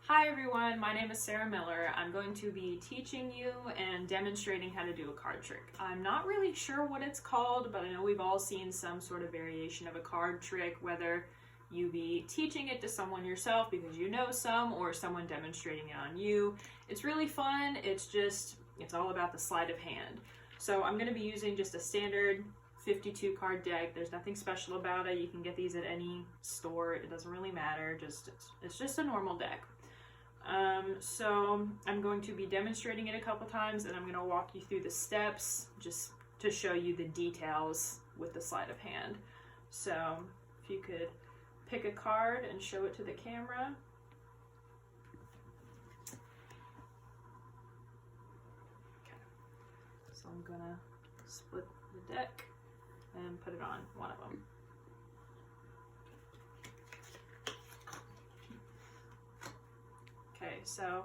Hi everyone, my name is Sarah Miller. I'm going to be teaching you and demonstrating how to do a card trick. I'm not really sure what it's called, but I know we've all seen some sort of variation of a card trick, whether you be teaching it to someone yourself because you know some, or someone demonstrating it on you. It's really fun. It's all about the sleight of hand. So I'm going to be using just a standard 52 card deck. There's nothing special about it. You can get these at any store. It doesn't really matter. It's just a normal deck. So I'm going to be demonstrating it a couple times, and I'm going to walk you through the steps just to show you the details with the sleight of hand. So if you could pick a card and show it to the camera. Okay. So I'm going to split the deck and put it on one of them. Okay, so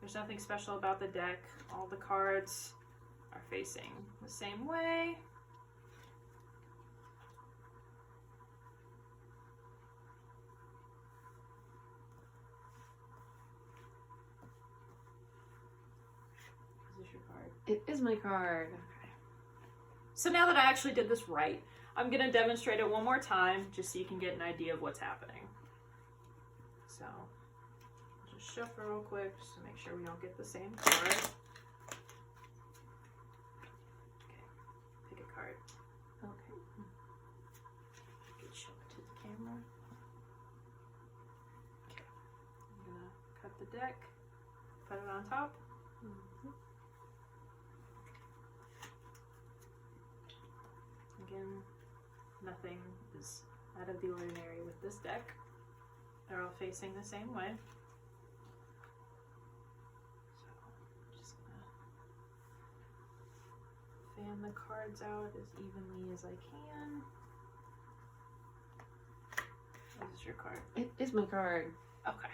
there's nothing special about the deck. All the cards are facing the same way. Is this your card? It is my card. Okay. So now that I actually did this right, I'm going to demonstrate it one more time just so you can get an idea of what's happening. So just shuffle real quick just to make sure we don't get the same card. Okay, pick a card. Okay. Good, show it to the camera. Okay, I'm gonna cut the deck, put it on top. Again, nothing is out of the ordinary with this deck. They're all facing the same way. So I'm just gonna fan the cards out as evenly as I can. This is your card. It is my card. Okay.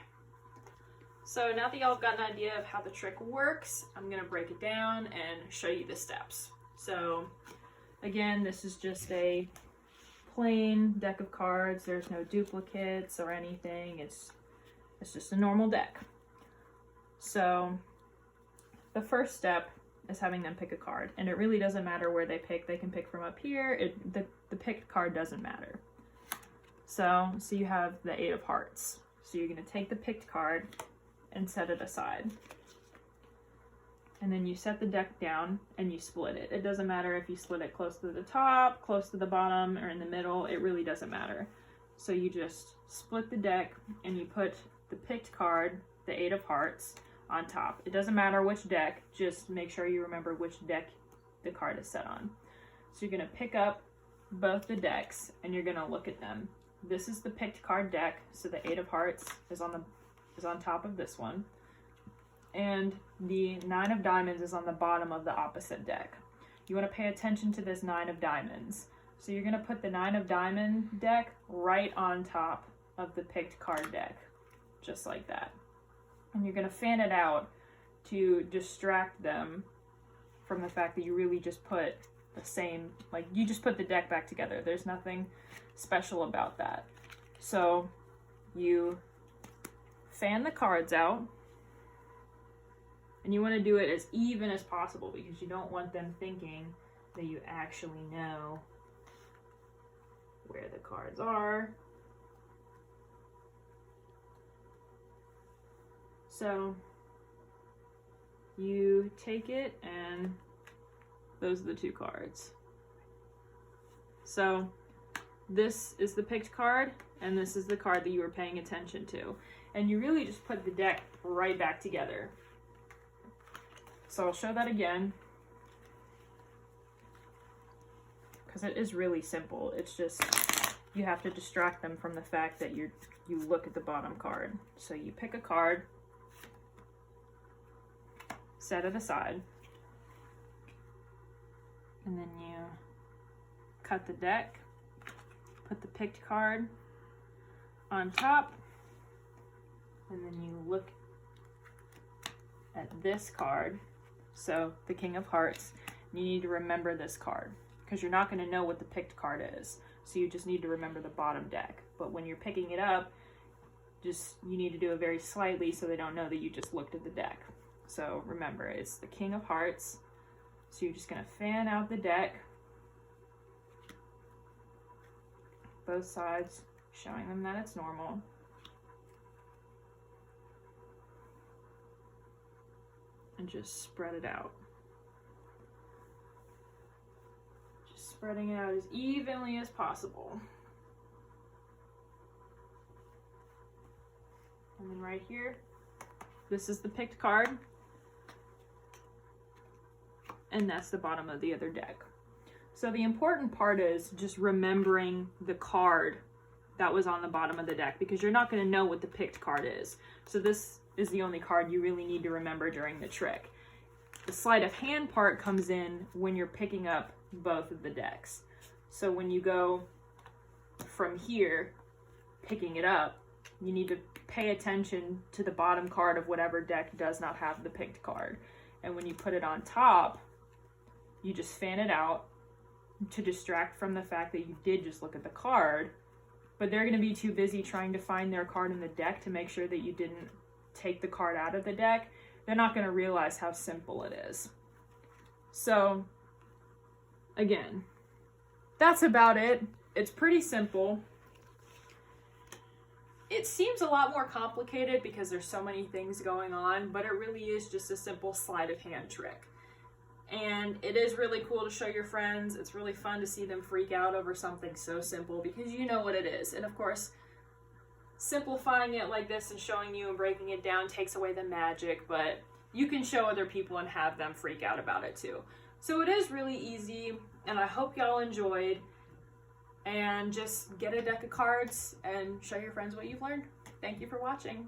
So now that y'all have got an idea of how the trick works, I'm gonna break it down and show you the steps. So again, this is just a plain deck of cards. There's no duplicates or anything. It's just a normal deck. So the first step is having them pick a card, and it really doesn't matter where they pick. They can pick from up here. The picked card doesn't matter. So you have the 8 of Hearts. So you're going to take the picked card and set it aside. And then you set the deck down and you split it. It doesn't matter if you split it close to the top, close to the bottom, or in the middle. It really doesn't matter. So you just split the deck and you put the picked card, the 8 of Hearts, on top. It doesn't matter which deck, just make sure you remember which deck the card is set on. So you're going to pick up both the decks and you're going to look at them. This is the picked card deck, so the 8 of Hearts is on top of this one. And the 9 of Diamonds is on the bottom of the opposite deck. You want to pay attention to this 9 of Diamonds. So you're going to put the 9 of Diamond deck right on top of the picked card deck, just like that. And you're going to fan it out to distract them from the fact that you really just put the same, like you just put the deck back together. There's nothing special about that. So you fan the cards out. And you want to do it as even as possible because you don't want them thinking that you actually know where the cards are. So you take it and those are the 2 cards. So this is the picked card and this is the card that you were paying attention to. And you really just put the deck right back together. So I'll show that again because it is really simple. It's just you have to distract them from the fact that you look at the bottom card. So you pick a card, set it aside, and then you cut the deck, put the picked card on top, and then you look at this card. So the King of Hearts, you need to remember this card because you're not going to know what the picked card is. So you just need to remember the bottom deck. But when you're picking it up, Just, you need to do it very slightly so they don't know that you just looked at the deck. So remember, it's the King of Hearts. So you're just gonna fan out the deck, both sides, showing them that it's normal. And just spread it out. Just spreading it out as evenly as possible. And then right here, this is the picked card. And that's the bottom of the other deck. So the important part is just remembering the card that was on the bottom of the deck, because you're not going to know what the picked card is. So this is the only card you really need to remember during the trick. The sleight of hand part comes in when you're picking up both of the decks. So when you go from here, picking it up, you need to pay attention to the bottom card of whatever deck does not have the picked card. And when you put it on top, you just fan it out to distract from the fact that you did just look at the card, but they're going to be too busy trying to find their card in the deck to make sure that you didn't take the card out of the deck. They're not going to realize how simple it is. So, again, that's about it. It's pretty simple. It seems a lot more complicated because there's so many things going on, but it really is just a simple sleight of hand trick. And it is really cool to show your friends. It's really fun to see them freak out over something so simple because you know what it is. And of course, simplifying it like this and showing you and breaking it down takes away the magic, but you can show other people and have them freak out about it too. So it is really easy, and I hope y'all enjoyed. And just get a deck of cards and show your friends what you've learned. Thank you for watching.